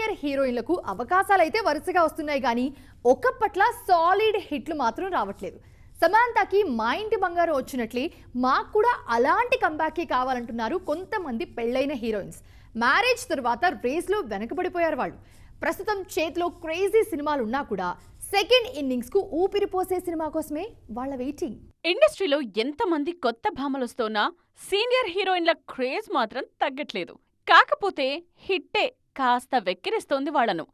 Senior హీరోయిన్లకు అవకాశాలైతే వరుసగా వస్తున్నాయి కానీ ఒకప్పట్ల సాలిడ్ హిట్లు మాత్రం రావట్లేదు. సమాంతాకి మా ఇంటి బంగారం వచ్చినట్లే మాకు కూడా అలాంటి కంబ్యాకే కావాలంటున్నారు కొంతమంది పెళ్ళైన హీరోయిన్స్. మ్యారేజ్ తర్వాత రేస్లో వెనకబడిపోయారు వాళ్ళు. ప్రస్తుతం చేతిలో క్రేజీ సినిమాలు ఉన్నా కూడా సెకండ్ ఇన్నింగ్స్ కు ఊపిరిపోసే సినిమా కోసమే వాళ్ళ వెయిటింగ్. ఇండస్ట్రీలో ఎంతమంది కొత్త భామలొస్తున్నా సీనియర్ హీరోయిన్ల క్రేజ్ మాత్రం తగ్గట్లేదు. కాకపోతే హిట్టే కాస్త వెక్కిరిస్తోంది వాళ్లను.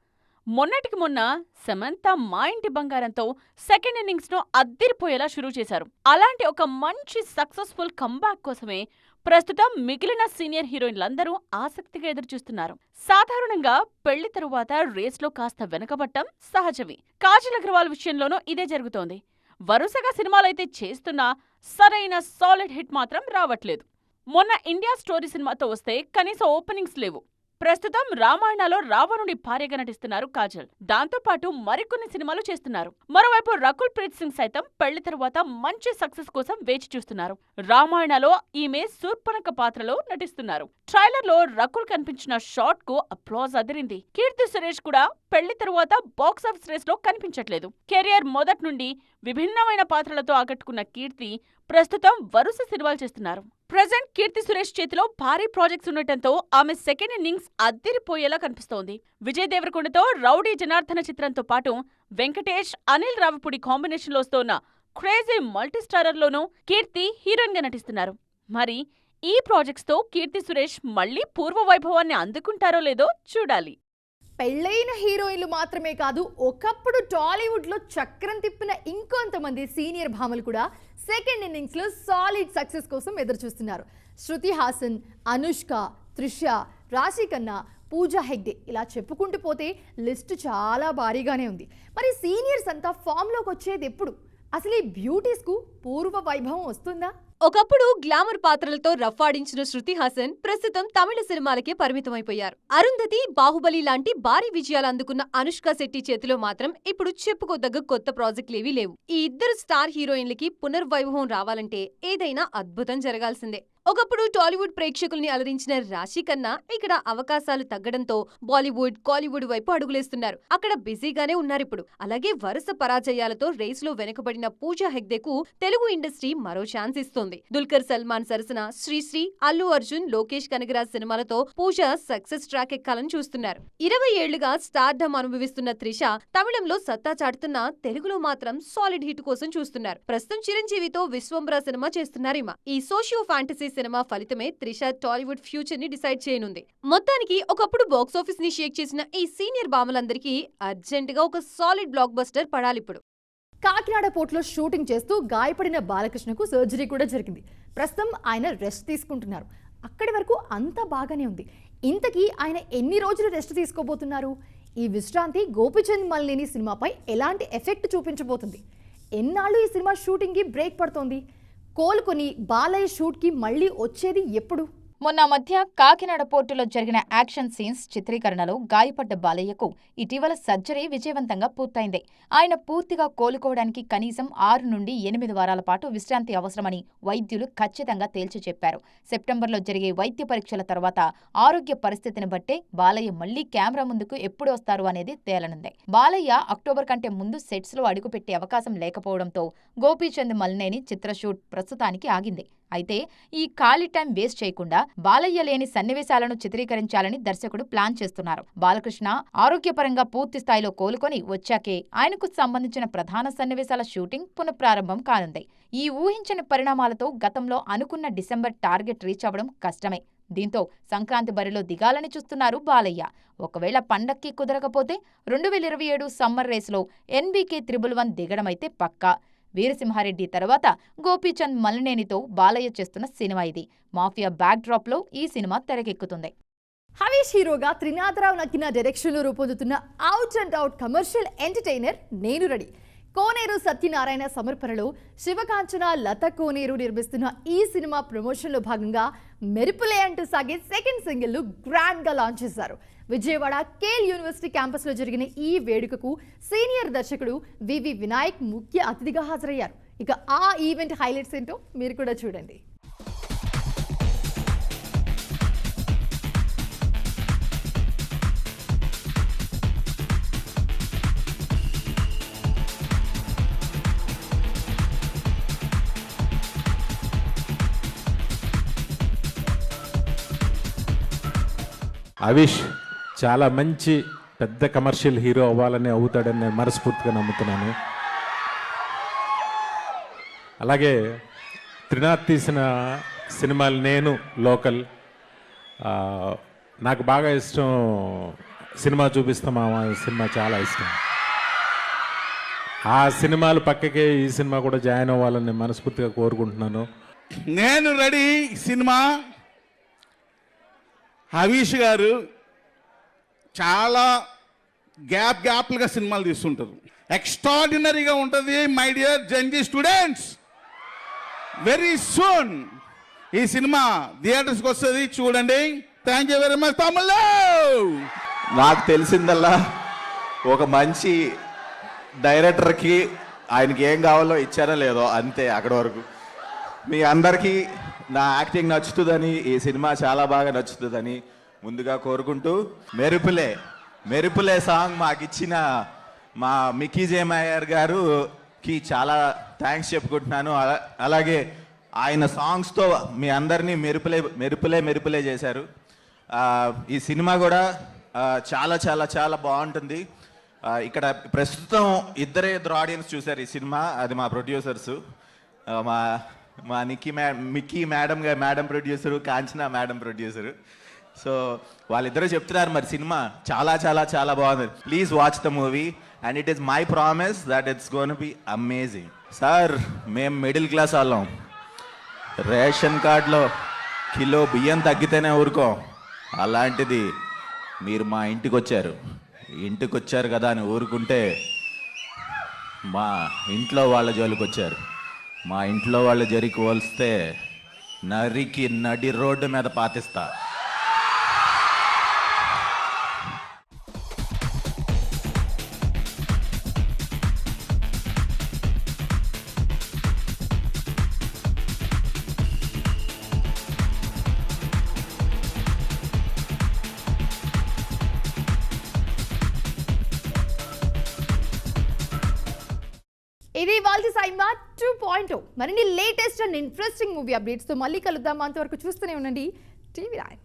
మొన్నటికి మొన్న సమంత మా ఇంటి బంగారంతో సెకండ్ ఇన్నింగ్స్ ను అద్దిరిపోయేలా షురూ చేశారు. అలాంటి ఒక మంచి సక్సెస్ఫుల్ కంబ్యాక్ కోసమే ప్రస్తుతం మిగిలిన సీనియర్ హీరోయిన్లందరూ ఆసక్తిగా ఎదురుచూస్తున్నారు. సాధారణంగా పెళ్లి తరువాత రేస్లో కాస్త వెనకబట్టం సహజమే. కాజల్ అగర్వాల్ విషయంలోనూ ఇదే జరుగుతోంది. వరుసగా సినిమాలైతే చేస్తున్నా సరైన సాలిడ్ హిట్ మాత్రం రావట్లేదు. మొన్న ఇండియా స్టోరీ సినిమాతో వస్తే కనీసం ఓపెనింగ్స్ లేవు. ప్రస్తుతం రామాయణలో రావణుడి భార్యగా నటిస్తున్నారు కాజల్. దాంతోపాటు మరికొన్ని సినిమాలు చేస్తున్నారు. మరోవైపు రకుల్ ప్రీత్ సింగ్ సైతం పెళ్లి తరువాత మంచి సక్సెస్ కోసం వేచి చూస్తున్నారు. రామాయణలో ఈమె శూర్పణఖ పాత్రలో నటిస్తున్నారు. ట్రైలర్ లో రకుల్ కనిపించిన షాట్ కు అప్లాజ్ అదిరింది. కీర్తి సురేష్ కూడా పెళ్లి తరువాత బాక్సాఫీస్ రేస్ లో కనిపించట్లేదు. కెరియర్ మొదటి నుండి విభిన్నమైన పాత్రలతో ఆకట్టుకున్న కీర్తి ప్రస్తుతం వరుస సినిమాలు చేస్తున్నారు. ప్రెజెంట్ కీర్తి సురేష్ చేతిలో భారీ ప్రాజెక్ట్స్ ఉండటంతో ఆమె సెకండ్ ఇన్నింగ్స్ అద్దిరిపోయేలా కనిపిస్తోంది. విజయ్ దేవరకొండతో రౌడీ జనార్దన చిత్రంతో పాటు వెంకటేష్, అనిల్ రావిపూడి కాంబినేషన్లో వస్తోన్న క్రేజీ మల్టీస్టారర్లోనూ కీర్తి హీరోయిన్ గా నటిస్తున్నారు. మరి ఈ ప్రాజెక్ట్స్ తో కీర్తి సురేష్ మళ్లీ పూర్వ వైభవాన్ని అందుకుంటారో లేదో చూడాలి. పెళ్ళైన హీరోయిన్లు మాత్రమే కాదు, ఒకప్పుడు టాలీవుడ్ లో చక్రం తిప్పిన ఇంకొంతమంది సీనియర్ భామలు కూడా సెకండ్ ఇన్నింగ్స్ లో సాలిడ్ సక్సెస్ కోసం ఎదురు చూస్తున్నారు. శృతి హాసన్, అనుష్క, త్రిష, రాశి ఖన్నా, పూజా హెగ్డే ఇలా చెప్పుకుంటూ పోతే లిస్టు చాలా భారీగానే ఉంది. మరి సీనియర్స్ అంతా ఫామ్ లోకి వచ్చేది ఎప్పుడు? అసలు ఈ బ్యూటీస్ కు పూర్వ వైభవం వస్తుందా? ఒకప్పుడు గ్లామర్ పాత్రలతో రఫ్ఫాడించిన శృతి హాసన్ ప్రస్తుతం తమిళ సినిమాలకే పరిమితమైపోయారు. అరుంధతి, బాహుబలి లాంటి భారీ విజయాలు అందుకున్న అనుష్క శెట్టి చేతిలో మాత్రం ఇప్పుడు చెప్పుకోదగ్గ కొత్త ప్రాజెక్టులేవీ లేవు. ఈ ఇద్దరు స్టార్ హీరోయిన్లకి పునర్వైభవం రావాలంటే ఏదైనా అద్భుతం జరగాల్సిందే. ఒకప్పుడు టాలీవుడ్ ప్రేక్షకుల్ని అలరించిన రాశి ఖన్నా ఇక్కడ అవకాశాలు తగ్గడంతో బాలీవుడ్, కాలీవుడ్ వైపు అడుగులేస్తున్నారు. అక్కడ బిజీగానే ఉన్నారిప్పుడు. అలాగే వరుస పరాజయాలతో రేస్లో వెనుకబడిన పూజా హెగ్డేకు తెలుగు ఇండస్ట్రీ మరో ఛాన్స్ ఇస్తోంది. దుల్కర్ సల్మాన్ సరసన శ్రీశ్రీ, అల్లు అర్జున్, లోకేష్ కనగరాజ్ సినిమాలతో పూజ సక్సెస్ ట్రాక్ ఎక్కాలని చూస్తున్నారు. 20 ఏళ్లుగా స్టార్డమ్ అనుభవిస్తున్న త్రిష తమిళంలో సత్తా చాటుతున్నా తెలుగులో మాత్రం సాలిడ్ హిట్ కోసం చూస్తున్నారు. ప్రస్తుతం చిరంజీవితో విశ్వంబర సినిమా చేస్తున్నారిమ. ఈ సోషియో ఫ్యాంటసీ సినిమా ఫలితమే త్రిష టాలీవుడ్ ఫ్యూచర్ ని డిసైడ్ చేయనుంది. మొత్తానికి ఒకప్పుడు బాక్సాఫీస్ ని షేక్ చేసిన ఈ సీనియర్ భామలందరికీ అర్జెంట్ గా ఒక సాలిడ్ బ్లాక్ బస్టర్ పడాలిప్పుడు. కాకినాడ పోర్టులో షూటింగ్ చేస్తూ గాయపడిన బాలకృష్ణకు సర్జరీ కూడా జరిగింది. ప్రస్తుతం ఆయన రెస్ట్ తీసుకుంటున్నారు. అక్కడి వరకు అంతా బాగానే ఉంది. ఇంతకీ ఆయన ఎన్ని రోజులు రెస్ట్ తీసుకోబోతున్నారు? ఈ విశ్రాంతి గోపీచంద్ మలినేని సినిమాపై ఎలాంటి ఎఫెక్ట్ చూపించబోతుంది? ఎన్నాళ్ళు ఈ సినిమా షూటింగ్ కి బ్రేక్ పడుతోంది? కోలుకొని బాలయ్య షూట్ కి మళ్లీ వచ్చేది ఎప్పుడు? మొన్న మధ్య కాకినాడ పోర్టులో జరిగిన యాక్షన్ సీన్స్ చిత్రీకరణలో గాయపడ్డ బాలయ్యకు ఇటీవల సర్జరీ విజయవంతంగా పూర్తయింది. ఆయన పూర్తిగా కోలుకోవడానికి కనీసం 6 నుండి 8 వారాల పాటు విశ్రాంతి అవసరమని వైద్యులు ఖచ్చితంగా తేల్చి చెప్పారు. సెప్టెంబర్లో జరిగే వైద్య పరీక్షల తర్వాత ఆరోగ్య పరిస్థితిని బట్టే బాలయ్య మళ్లీ కెమెరా ముందుకు ఎప్పుడు వస్తారు అనేది తేలనుంది. బాలయ్య అక్టోబర్ కంటే ముందు సెట్స్ లో అడుగుపెట్టే అవకాశం లేకపోవడంతో గోపీచంద్ మలినేని చిత్ర షూట్ ప్రస్తుతానికి ఆగింది. అయితే ఈ ఖాళీ టైం వేస్ట్ చేయకుండా బాలయ్య లేని సన్నివేశాలను చిత్రీకరించాలని దర్శకుడు ప్లాన్ చేస్తున్నారు. బాలకృష్ణ ఆరోగ్యపరంగా పూర్తి స్థాయిలో కోలుకొని వచ్చాకే ఆయనకు సంబంధించిన ప్రధాన సన్నివేశాల షూటింగ్ పునఃప్రారంభం కానుంది. ఈ ఊహించని పరిణామాలతో గతంలో అనుకున్న డిసెంబర్ టార్గెట్ రీచ్ అవ్వడం కష్టమే. దీంతో సంక్రాంతి బరిలో దిగాలని చూస్తున్నారు బాలయ్య. ఒకవేళ పండక్కి కుదరకపోతే 2027 సమ్మర్ రేసులో NBK 111 దిగడమైతే పక్కా. వీరసింహారెడ్డి తర్వాత గోపీచంద్ మలినేనితో బాలయ్య చేస్తున్న సినిమా ఇది. మాఫియా బ్యాక్ డ్రాప్ లో ఈ సినిమా తెరకెక్కుతుంది. హరీష్ హీరోగా త్రినాథరావు నక్కిన డైరెక్షన్ లో రూపొందుతున్న out and out commercial entertainer నేను రెడీ. కోనేరు సత్యనారాయణ సమర్పణలో శివకాంచన, లత కోనేరు నిర్మిస్తున్న ఈ సినిమా ప్రమోషన్లో భాగంగా మెరుపులే అంటూ సాగే సెకండ్ సింగిల్ ను గ్రాండ్ గా లాంచ్ చేశారు. విజయవాడ కేల్ యూనివర్సిటీ క్యాంపస్ లో జరిగిన ఈ వేడుకకు సీనియర్ దర్శకుడు వివి వినాయక్ ముఖ్య అతిథిగా హాజరయ్యారు. ఇక ఆ ఈవెంట్ హైలైట్స్ ఏంటో మీరు కూడా చూడండి. అవిష్ చాలా మంచి పెద్ద కమర్షియల్ హీరో అవ్వాలని అవుతాడని నేను మనస్ఫూర్తిగా నమ్ముతున్నాను. అలాగే త్రినాథ్ తీసిన సినిమాలు నేను లోకల్, నాకు బాగా ఇష్టం సినిమా చూపిస్తాం సినిమా చాలా ఇష్టం. ఆ సినిమాలు పక్కకే ఈ సినిమా కూడా జాయిన్ అవ్వాలని నేను మనస్ఫూర్తిగా కోరుకుంటున్నాను. నేను రెడీ సినిమా హవీష్ గారు చాలా గ్యాప్లుగా సినిమాలు తీస్తుంటారు. ఎక్స్ట్రాడినరీగా ఉంటుంది. My dear Gen Z students, very soon ఈ సినిమా థియేటర్స్కి వస్తుంది, చూడండి. Thank you very much. Tamil నాకు తెలిసిందల్లా ఒక మంచి డైరెక్టర్కి ఆయనకి ఏం కావాలో ఇచ్చారో లేదో అంతే, అక్కడి వరకు. మీ అందరికీ నా యాక్టింగ్ నచ్చుతుందని, ఈ సినిమా చాలా బాగా నచ్చుతుందని ముందుగా కోరుకుంటూ, మెరుపులే సాంగ్ మాకు ఇచ్చిన మా మిక్కీ జే మేయర్ గారుకి చాలా థ్యాంక్స్ చెప్పుకుంటున్నాను. అలాగే ఆయన సాంగ్స్తో మీ అందరినీ మెరుపులే చేశారు. ఈ సినిమా కూడా చాలా చాలా చాలా బాగుంటుంది. ఇక్కడ ప్రస్తుతం ఇద్దరు ఆడియన్స్ చూశారు ఈ సినిమా. అది మా ప్రొడ్యూసర్స్, మా Mickey madam producer, Kanchana madam producer. So వాళ్ళిద్దరూ చెప్తున్నారు మరి సినిమా చాలా చాలా చాలా బాగుంది. Please watch the movie and it is my promise that it's gonna be amazing. Sir, మేము మిడిల్ క్లాస్ వాళ్ళం. రేషన్ కార్డులో కిలో బియ్యం తగ్గితేనే ఊరుకోం. అలాంటిది మీరు మా ఇంటికి వచ్చారు కదా అని ఊరుకుంటే మా ఇంట్లో వాళ్ళ జోలికి వచ్చారు. మా ఇంట్లో వాళ్ళు జరిగి పోల్స్తే నరికి నడి రోడ్డు మీద పాతిస్తా. ఇది వాళ్ళ సైమా 2.0. మరిన్ని latest and interesting movie updates తో మళ్ళీ కలుద్దాం. అంతవరకు చూస్తూనే ఉండండి టీవీ9.